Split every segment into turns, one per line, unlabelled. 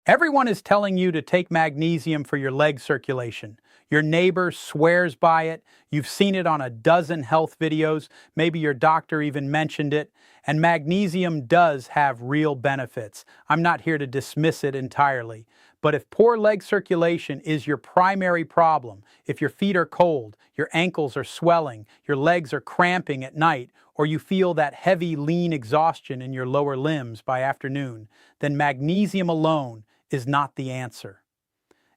Everyone is telling you to take magnesium for your leg circulation. Your neighbor swears by it. You've seen it on a dozen health videos. Maybe your doctor even mentioned it. And magnesium does have real benefits. I'm not here to dismiss it entirely. But if poor leg circulation is your primary problem, if your feet are cold, your ankles are swelling, your legs are cramping at night, or you feel that heavy, lean exhaustion in your lower limbs by afternoon, then magnesium alone is not the answer.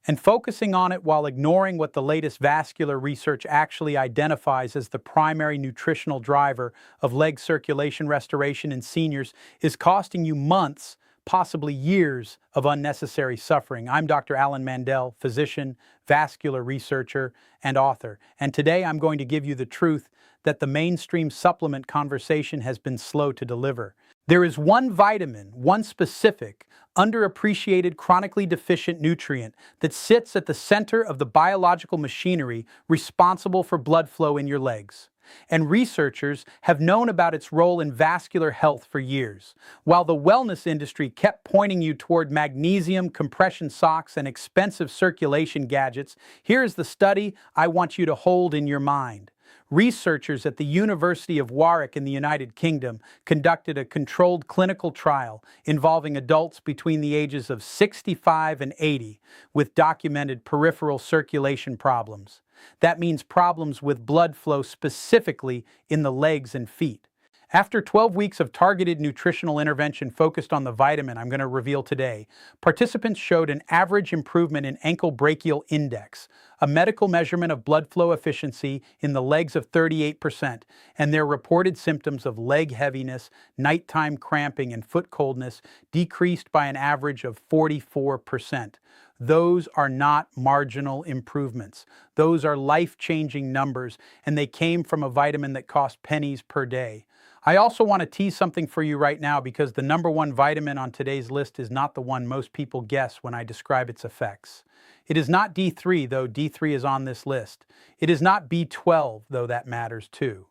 And focusing on it while ignoring what the latest vascular research actually identifies as the primary nutritional driver of leg circulation restoration in seniors is costing you months, possibly years, of unnecessary suffering. I'm Dr. Mandell, physician, vascular researcher, and author. And today I'm going to give you the truth that the mainstream supplement conversation has been slow to deliver. There is one vitamin, one specific, underappreciated chronically deficient nutrient that sits at the center of the biological machinery responsible for blood flow in your legs. And researchers have known about its role in vascular health for years. While the wellness industry kept pointing you toward magnesium, compression socks, and expensive circulation gadgets, here is the study I want you to hold in your mind. Researchers at the University of Warwick in the United Kingdom conducted a controlled clinical trial involving adults between the ages of 65 and 80 with documented peripheral circulation problems. That means problems with blood flow specifically in the legs and feet. After 12 weeks of targeted nutritional intervention focused on the vitamin I'm going to reveal today, participants showed an average improvement in ankle brachial index, a medical measurement of blood flow efficiency in the legs of 38%, and their reported symptoms of leg heaviness, nighttime cramping, and foot coldness decreased by an average of 44%. Those are not marginal improvements. Those are life-changing numbers, and they came from a vitamin that cost pennies per day. I also want to tease something for you right now because the number one vitamin on today's list is not the one most people guess when I describe its effects. It is not D3, though D3 is on this list. It is not B12, though that matters too.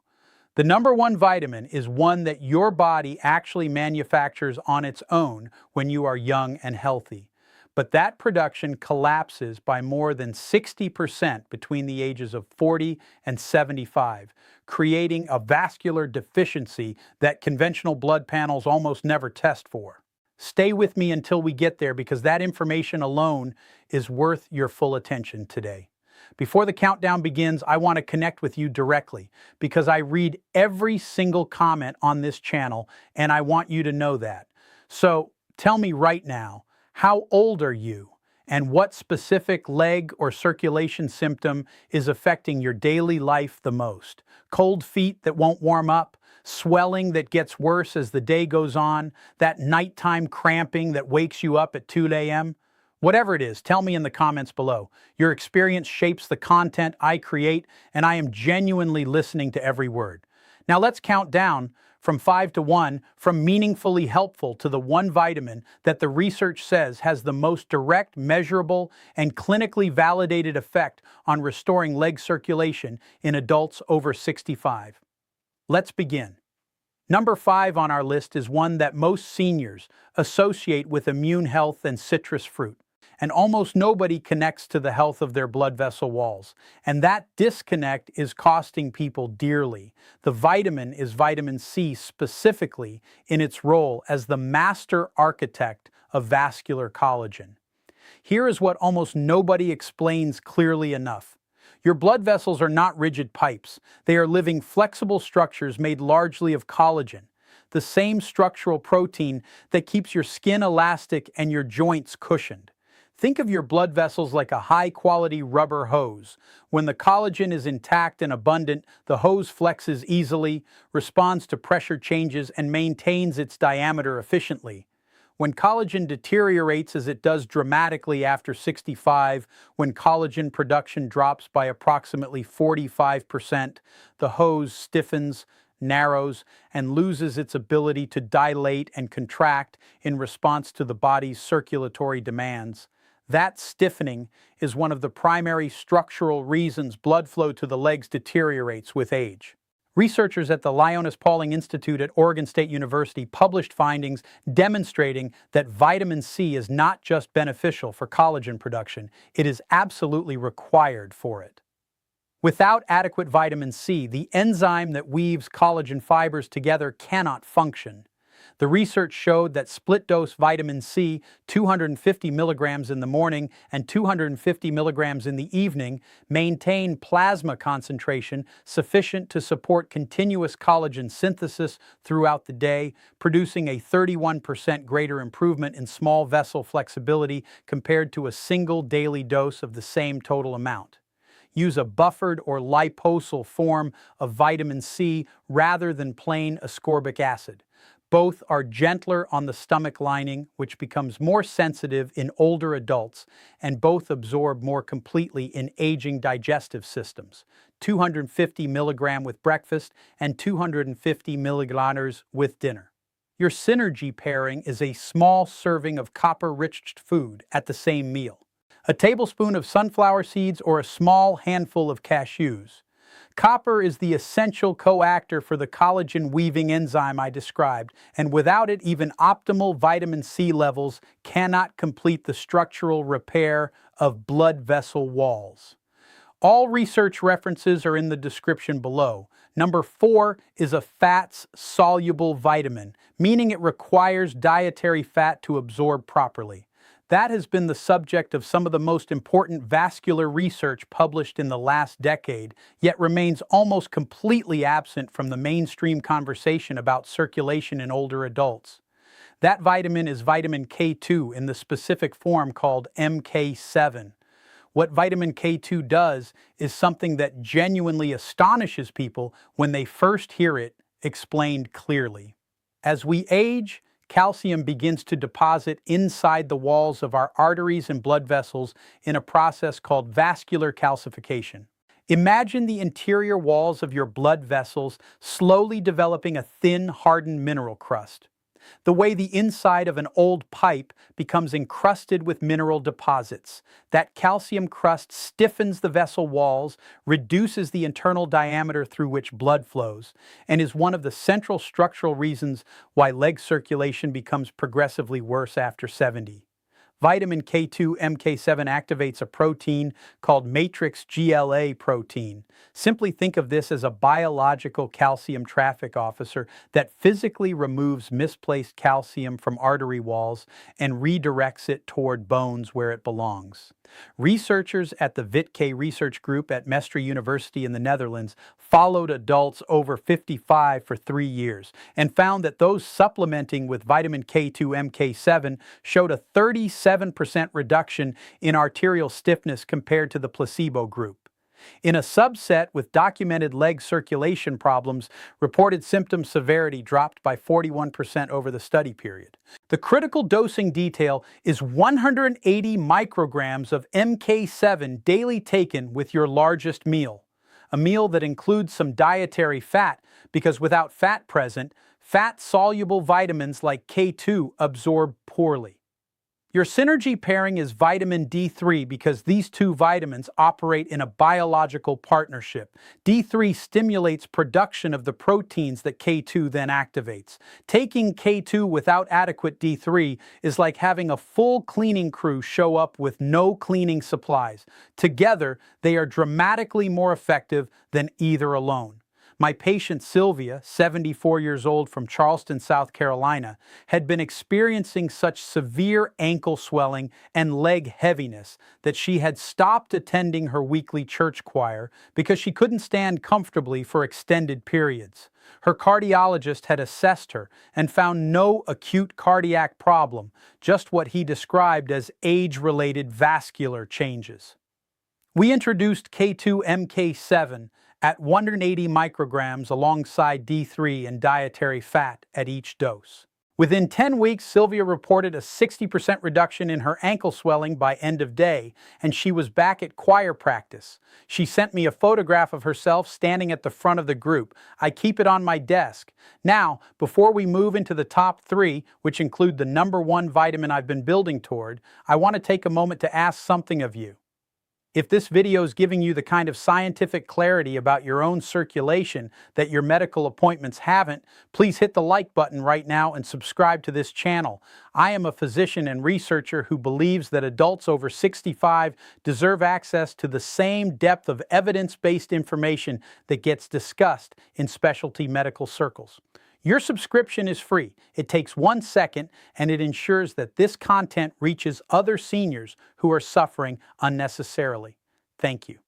The number one vitamin is one that your body actually manufactures on its own when you are young and healthy. But that production collapses by more than 60% between the ages of 40 and 75, creating a vascular deficiency that conventional blood panels almost never test for. Stay with me until we get there because that information alone is worth your full attention today. Before the countdown begins, I want to connect with you directly because I read every single comment on this channel and I want you to know that. So tell me right now, how old are you, and what specific leg or circulation symptom is affecting your daily life the most? Cold feet that won't warm up, swelling that gets worse as the day goes on, that nighttime cramping that wakes you up at 2 a.m.? Whatever it is, tell me in the comments below. Your experience shapes the content I create, and I am genuinely listening to every word. Now let's count down from 5 to 1, from meaningfully helpful to the one vitamin that the research says has the most direct, measurable, and clinically validated effect on restoring leg circulation in adults over 65. Let's begin. Number 5 on our list is one that most seniors associate with immune health and citrus fruit. And almost nobody connects to the health of their blood vessel walls. And that disconnect is costing people dearly. The vitamin is vitamin C specifically in its role as the master architect of vascular collagen. Here is what almost nobody explains clearly enough. Your blood vessels are not rigid pipes. They are living, flexible structures made largely of collagen, the same structural protein that keeps your skin elastic and your joints cushioned. Think of your blood vessels like a high-quality rubber hose. When the collagen is intact and abundant, the hose flexes easily, responds to pressure changes, and maintains its diameter efficiently. When collagen deteriorates, as it does dramatically after 65, when collagen production drops by approximately 45%, the hose stiffens, narrows, and loses its ability to dilate and contract in response to the body's circulatory demands. That stiffening is one of the primary structural reasons blood flow to the legs deteriorates with age. Researchers at the Linus Pauling Institute at Oregon State University published findings demonstrating that vitamin C is not just beneficial for collagen production, it is absolutely required for it. Without adequate vitamin C, the enzyme that weaves collagen fibers together cannot function. The research showed that split-dose vitamin C, 250 milligrams in the morning and 250 milligrams in the evening, maintain plasma concentration sufficient to support continuous collagen synthesis throughout the day, producing a 31% greater improvement in small vessel flexibility compared to a single daily dose of the same total amount. Use a buffered or liposol form of vitamin C rather than plain ascorbic acid. Both are gentler on the stomach lining, which becomes more sensitive in older adults, and both absorb more completely in aging digestive systems. 250 milligram with breakfast and 250 milligrams with dinner. Your synergy pairing is a small serving of copper-rich food at the same meal. A tablespoon of sunflower seeds or a small handful of cashews. Copper is the essential coactor for the collagen weaving enzyme I described, and without it, even optimal vitamin C levels cannot complete the structural repair of blood vessel walls. All research references are in the description below. Number 4 is a fats-soluble vitamin, meaning it requires dietary fat to absorb properly. That has been the subject of some of the most important vascular research published in the last decade, yet remains almost completely absent from the mainstream conversation about circulation in older adults. That vitamin is vitamin K2 in the specific form called MK7. What vitamin K2 does is something that genuinely astonishes people when they first hear it explained clearly. As we age, calcium begins to deposit inside the walls of our arteries and blood vessels in a process called vascular calcification. Imagine the interior walls of your blood vessels slowly developing a thin, hardened mineral crust. The way the inside of an old pipe becomes encrusted with mineral deposits. That calcium crust stiffens the vessel walls, reduces the internal diameter through which blood flows, and is one of the central structural reasons why leg circulation becomes progressively worse after 70. Vitamin K2 MK7 activates a protein called matrix GLA protein. Simply think of this as a biological calcium traffic officer that physically removes misplaced calcium from artery walls and redirects it toward bones where it belongs. Researchers at the VITK research group at Mestre University in the Netherlands followed adults over 55 for 3 years and found that those supplementing with vitamin K2 MK7 showed a 37% reduction in arterial stiffness compared to the placebo group. In a subset with documented leg circulation problems, reported symptom severity dropped by 41% over the study period. The critical dosing detail is 180 micrograms of MK7 daily taken with your largest meal. A meal that includes some dietary fat, because without fat present, fat-soluble vitamins like K2 absorb poorly. Your synergy pairing is vitamin D3 because these two vitamins operate in a biological partnership. D3 stimulates production of the proteins that K2 then activates. Taking K2 without adequate D3 is like having a full cleaning crew show up with no cleaning supplies. Together, they are dramatically more effective than either alone. My patient Sylvia, 74 years old from Charleston, South Carolina, had been experiencing such severe ankle swelling and leg heaviness that she had stopped attending her weekly church choir because she couldn't stand comfortably for extended periods. Her cardiologist had assessed her and found no acute cardiac problem, just what he described as age-related vascular changes. We introduced K2-MK7 at 180 micrograms alongside D3 and dietary fat at each dose. Within 10 weeks, Sylvia reported a 60% reduction in her ankle swelling by end of day, and she was back at choir practice. She sent me a photograph of herself standing at the front of the group. I keep it on my desk. Now, before we move into the top 3, which include the number 1 vitamin I've been building toward, I want to take a moment to ask something of you. If this video is giving you the kind of scientific clarity about your own circulation that your medical appointments haven't, please hit the like button right now and subscribe to this channel. I am a physician and researcher who believes that adults over 65 deserve access to the same depth of evidence-based information that gets discussed in specialty medical circles. Your subscription is free. It takes 1 second, and it ensures that this content reaches other seniors who are suffering unnecessarily. Thank you.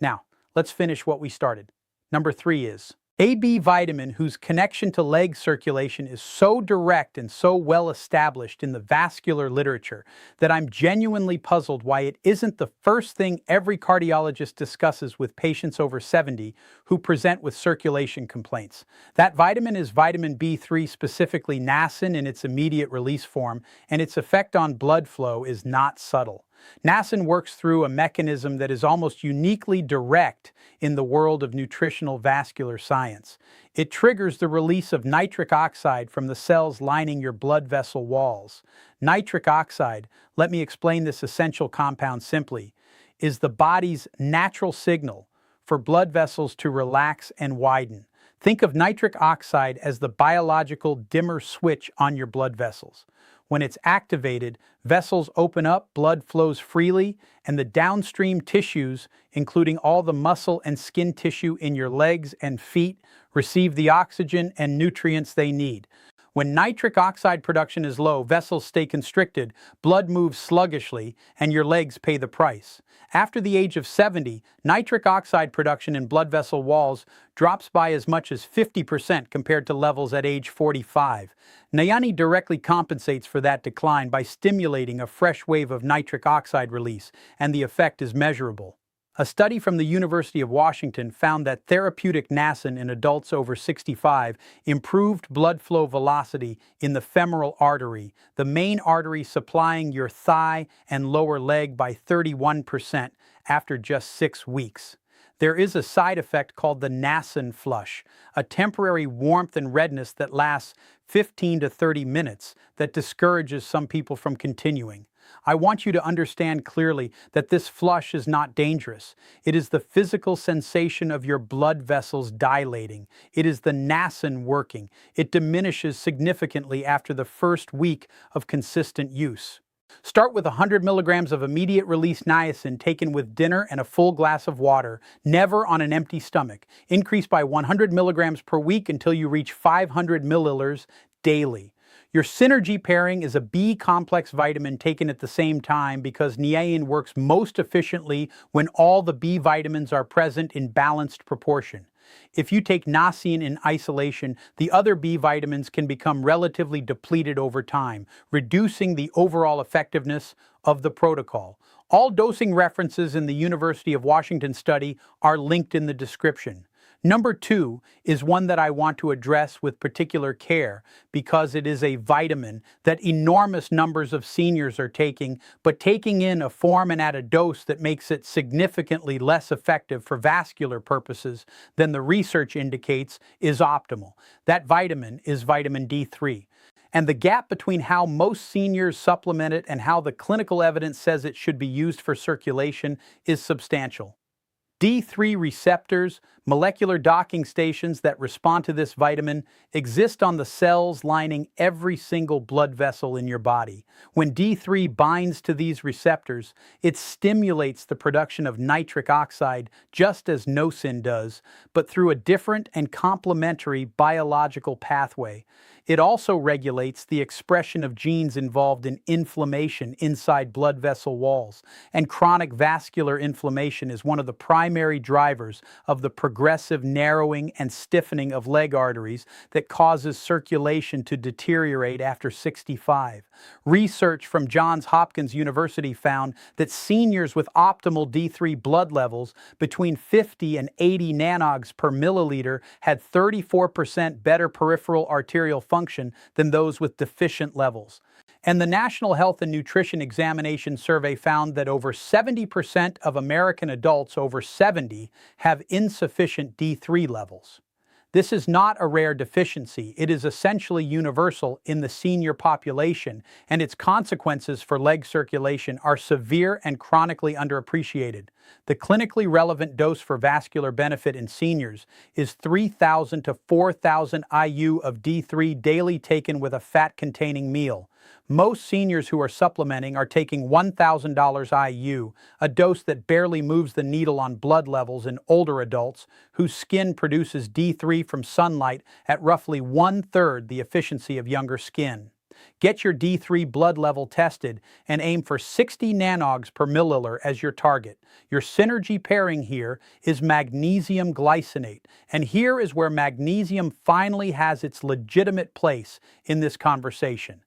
Now, let's finish what we started. Number 3 is a B vitamin whose connection to leg circulation is so direct and so well established in the vascular literature that I'm genuinely puzzled why it isn't the first thing every cardiologist discusses with patients over 70 who present with circulation complaints. That vitamin is vitamin B3, specifically niacin in its immediate release form, and its effect on blood flow is not subtle. Niacin works through a mechanism that is almost uniquely direct in the world of nutritional vascular science. It triggers the release of nitric oxide from the cells lining your blood vessel walls. Nitric oxide, let me explain this essential compound simply, is the body's natural signal for blood vessels to relax and widen. Think of nitric oxide as the biological dimmer switch on your blood vessels. When it's activated, vessels open up, blood flows freely, and the downstream tissues, including all the muscle and skin tissue in your legs and feet, receive the oxygen and nutrients they need. When nitric oxide production is low, vessels stay constricted, blood moves sluggishly, and your legs pay the price. After the age of 70, nitric oxide production in blood vessel walls drops by as much as 50% compared to levels at age 45. Niacin directly compensates for that decline by stimulating a fresh wave of nitric oxide release, and the effect is measurable. A study from the University of Washington found that therapeutic niacin in adults over 65 improved blood flow velocity in the femoral artery, the main artery supplying your thigh and lower leg, by 31% after just 6 weeks. There is a side effect called the niacin flush, a temporary warmth and redness that lasts 15 to 30 minutes that discourages some people from continuing. I want you to understand clearly that this flush is not dangerous. It is the physical sensation of your blood vessels dilating. It is the niacin working. It diminishes significantly after the first week of consistent use. Start with 100 milligrams of immediate release niacin taken with dinner and a full glass of water, never on an empty stomach. Increase by 100 milligrams per week until you reach 500 milliliters daily. Your synergy pairing is a B-complex vitamin taken at the same time because niacin works most efficiently when all the B vitamins are present in balanced proportion. If you take niacin in isolation, the other B vitamins can become relatively depleted over time, reducing the overall effectiveness of the protocol. All dosing references in the University of Washington study are linked in the description. Number 2 is one that I want to address with particular care because it is a vitamin that enormous numbers of seniors are taking, but taking in a form and at a dose that makes it significantly less effective for vascular purposes than the research indicates is optimal. That vitamin is vitamin D3. And the gap between how most seniors supplement it and how the clinical evidence says it should be used for circulation is substantial. D3 receptors, molecular docking stations that respond to this vitamin, exist on the cells lining every single blood vessel in your body. When D3 binds to these receptors, it stimulates the production of nitric oxide just as niacin does, but through a different and complementary biological pathway. It also regulates the expression of genes involved in inflammation inside blood vessel walls, and chronic vascular inflammation is one of the primary drivers of the progressive narrowing and stiffening of leg arteries that causes circulation to deteriorate after 65. Research from Johns Hopkins University found that seniors with optimal D3 blood levels between 50 and 80 nanogs per milliliter had 34% better peripheral arterial function than those with deficient levels. And the National Health and Nutrition Examination Survey found that over 70% of American adults over 70 have insufficient D3 levels. This is not a rare deficiency. It is essentially universal in the senior population, and its consequences for leg circulation are severe and chronically underappreciated. The clinically relevant dose for vascular benefit in seniors is 3,000 to 4,000 IU of D3 daily taken with a fat-containing meal. Most seniors who are supplementing are taking $1,000 IU, a dose that barely moves the needle on blood levels in older adults whose skin produces D3 from sunlight at roughly one-third the efficiency of younger skin. Get your D3 blood level tested and aim for 60 nanogs per milliliter as your target. Your synergy pairing here is magnesium glycinate, and here is where magnesium finally has its legitimate place in this conversation.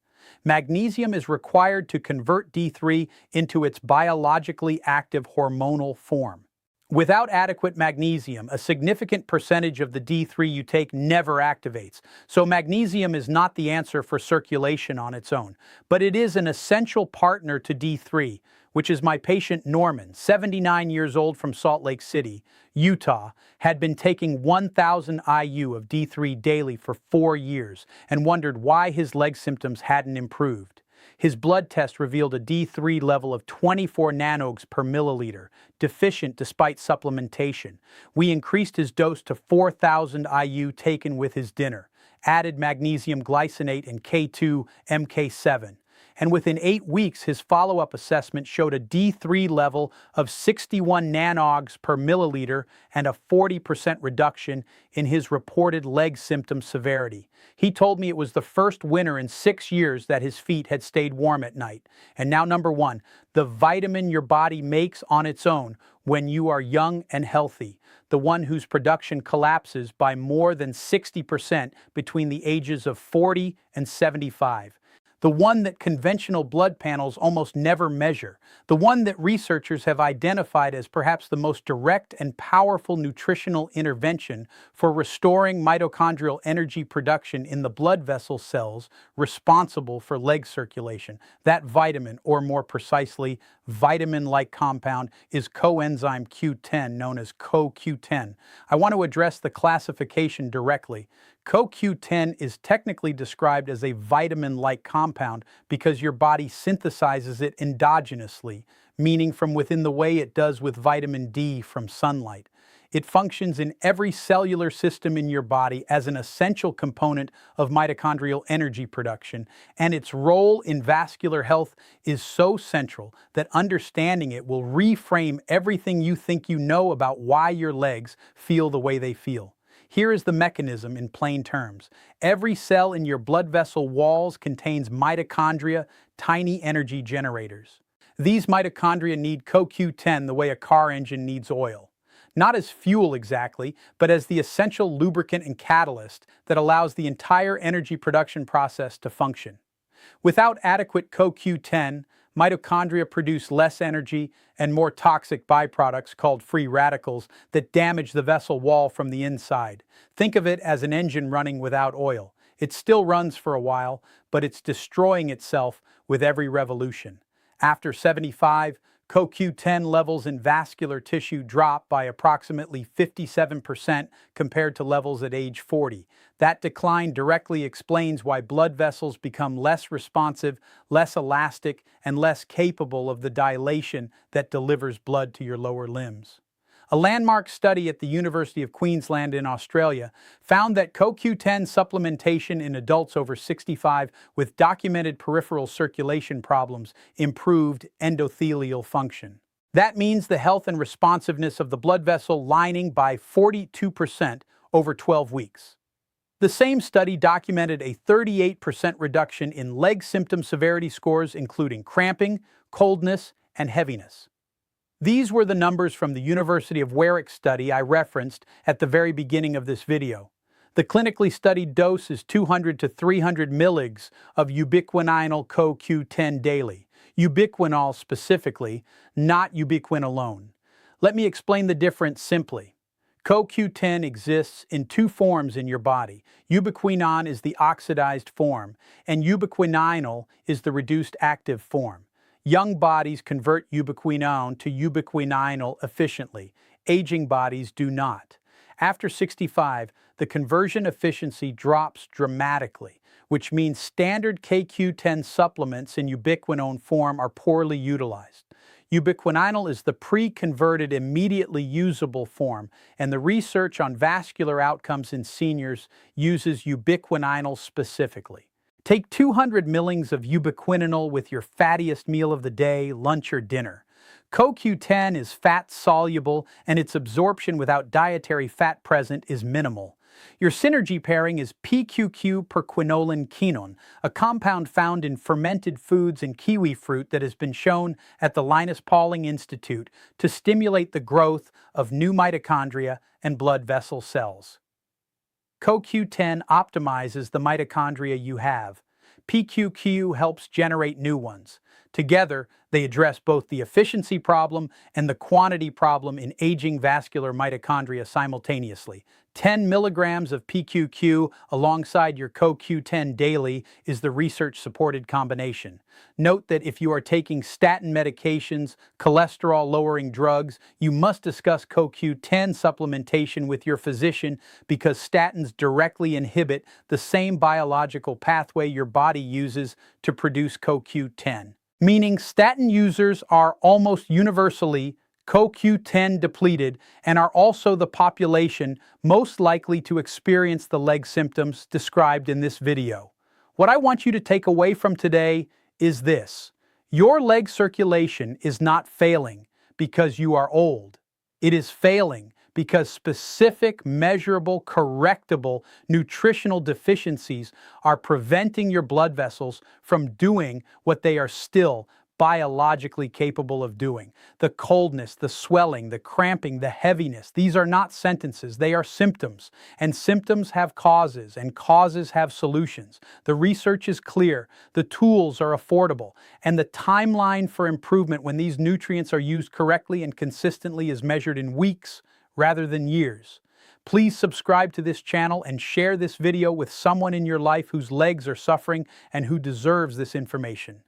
Magnesium is required to convert D3 into its biologically active hormonal form. Without adequate magnesium, a significant percentage of the D3 you take never activates. So magnesium is not the answer for circulation on its own, but it is an essential partner to D3, which is my patient Norman, 79 years old from Salt Lake City, Utah, had been taking 1,000 IU of D3 daily for 4 years and wondered why his leg symptoms hadn't improved. His blood test revealed a D3 level of 24 nanogs per milliliter, deficient despite supplementation. We increased his dose to 4,000 IU taken with his dinner, added magnesium glycinate and K2 MK7. And within 8 weeks, his follow-up assessment showed a D3 level of 61 nanogs per milliliter and a 40% reduction in his reported leg symptom severity. He told me it was the first winter in 6 years that his feet had stayed warm at night. And now number one, the vitamin your body makes on its own when you are young and healthy, the one whose production collapses by more than 60% between the ages of 40 and 75. The one that conventional blood panels almost never measure, the one that researchers have identified as perhaps the most direct and powerful nutritional intervention for restoring mitochondrial energy production in the blood vessel cells responsible for leg circulation. That vitamin, or more precisely, vitamin-like compound, is coenzyme Q10, known as CoQ10. I want to address the classification directly. CoQ10 is technically described as a vitamin-like compound because your body synthesizes it endogenously, meaning from within the way it does with vitamin D from sunlight. It functions in every cellular system in your body as an essential component of mitochondrial energy production, and its role in vascular health is so central that understanding it will reframe everything you think you know about why your legs feel the way they feel. Here is the mechanism in plain terms. Every cell in your blood vessel walls contains mitochondria, tiny energy generators. These mitochondria need CoQ10 the way a car engine needs oil. Not as fuel exactly, but as the essential lubricant and catalyst that allows the entire energy production process to function. Without adequate CoQ10, mitochondria produce less energy and more toxic byproducts called free radicals that damage the vessel wall from the inside. Think of it as an engine running without oil. It still runs for a while, but it's destroying itself with every revolution. After 75, CoQ10 levels in vascular tissue drop by approximately 57% compared to levels at age 40. That decline directly explains why blood vessels become less responsive, less elastic, and less capable of the dilation that delivers blood to your lower limbs. A landmark study at the University of Queensland in Australia found that CoQ10 supplementation in adults over 65 with documented peripheral circulation problems improved endothelial function. That means the health and responsiveness of the blood vessel lining by 42% over 12 weeks. The same study documented a 38% reduction in leg symptom severity scores, including cramping, coldness, and heaviness. These were the numbers from the University of Warwick study I referenced at the very beginning of this video. The clinically studied dose is 200 to 300 milligs of ubiquinol CoQ10 daily. Ubiquinol specifically, not ubiquinolone. Let me explain the difference simply. CoQ10 exists in two forms in your body. Ubiquinone is the oxidized form, and ubiquinol is the reduced active form. Young bodies convert ubiquinone to ubiquinol efficiently. Aging bodies do not. After 65, the conversion efficiency drops dramatically, which means standard KQ10 supplements in ubiquinone form are poorly utilized. Ubiquinol is the pre-converted, immediately usable form, and the research on vascular outcomes in seniors uses ubiquinol specifically. Take 200 millings of ubiquinol with your fattiest meal of the day, lunch or dinner. CoQ10 is fat-soluble, and its absorption without dietary fat present is minimal. Your synergy pairing is PQQ perquinolin quinone, a compound found in fermented foods and kiwi fruit that has been shown at the Linus Pauling Institute to stimulate the growth of new mitochondria and blood vessel cells. CoQ10 optimizes the mitochondria you have. PQQ helps generate new ones. Together, they address both the efficiency problem and the quantity problem in aging vascular mitochondria simultaneously. 10 milligrams of PQQ alongside your CoQ10 daily is the research-supported combination. Note that if you are taking statin medications, cholesterol-lowering drugs, you must discuss CoQ10 supplementation with your physician because statins directly inhibit the same biological pathway your body uses to produce CoQ10. Meaning statin users are almost universally CoQ10 depleted and are also the population most likely to experience the leg symptoms described in this video. What I want you to take away from today is this: your leg circulation is not failing because you are old. It is failing because specific, measurable, correctable nutritional deficiencies are preventing your blood vessels from doing what they are still biologically capable of doing. The coldness, the swelling, the cramping, the heaviness, these are not sentences, they are symptoms. And symptoms have causes, and causes have solutions. The research is clear, the tools are affordable, and the timeline for improvement when these nutrients are used correctly and consistently is measured in weeks rather than years. Please subscribe to this channel and share this video with someone in your life whose legs are suffering and who deserves this information.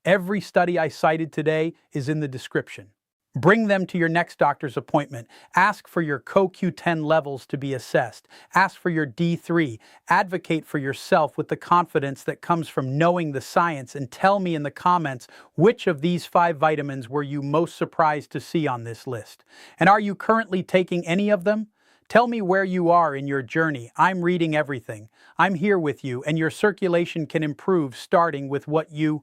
Every study I cited today is in the description. Bring them to your next doctor's appointment. Ask for your CoQ10 levels to be assessed. Ask for your D3. Advocate for yourself with the confidence that comes from knowing the science, and tell me in the comments which of these 5 vitamins were you most surprised to see on this list. And are you currently taking any of them? Tell me where you are in your journey. I'm reading everything. I'm here with you, and your circulation can improve starting with what you